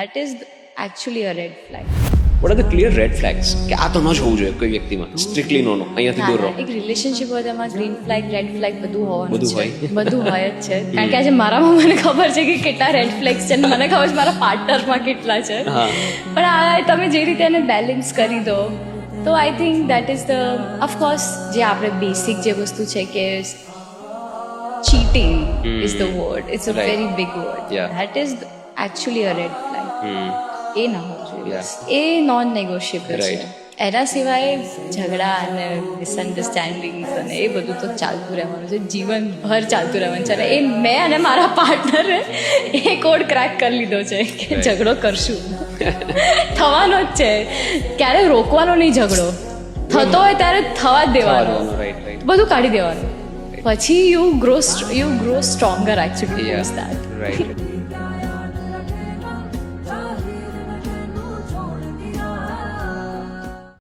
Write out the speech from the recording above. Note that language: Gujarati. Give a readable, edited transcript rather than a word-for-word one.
That is actually a red flag. What are the clear red flags કે આ તો ન જ હોવું જોઈએ કોઈ વ્યક્તિમાં, સ્ટ્રિક્ટલી નો અહીંયાથી દૂર રહો? એક રિલેશનશિપ હોય તેમાં ગ્રીન ફ્લેગ રેડ ફ્લેગ બધું હોવાનું બધું છે. હોય. બધું હોય જ છે. કારણ કે આજે મારામાં મને ખબર છે કે કેટલા રેડ ફ્લેગ્સ છે અને મને ખબર છે મારા પાર્ટનરમાં કેટલા છે. હા. પણ આ તમે જે રીતે એને બેલેન્સ કરી દો તો I think that is the of course જે આપણે બેસિક જે વસ્તુ છે કે cheating is the word. It's a Right. very big word. Yeah. That is actually a red flag. એ ના હોવું જોઈએ. Yeah. એ નોન નેગોશિયેબલ છે. Right. એના સિવાય ઝઘડા અને મિસઅન્ડરસ્ટેન્ડિંગ્સ અને એ બધું તો ચાલતું રહેવાનું છે, જીવનભર ચાલતું રહેવાનું છે. અને એ મેં અને મારા પાર્ટનરે એ કોડ ક્રેક કરી લીધો છે કે Right. ઝઘડો કરશું. થવાનો જ છે. ક્યારે રોકવાનો નહીં ઝઘડો. થતો હોય ત્યારે થવા જ દેવાનો. રાઈટ રાઈટ બધું કાઢી દેવાનું. પછી you grow stronger actually Yeah. That. Right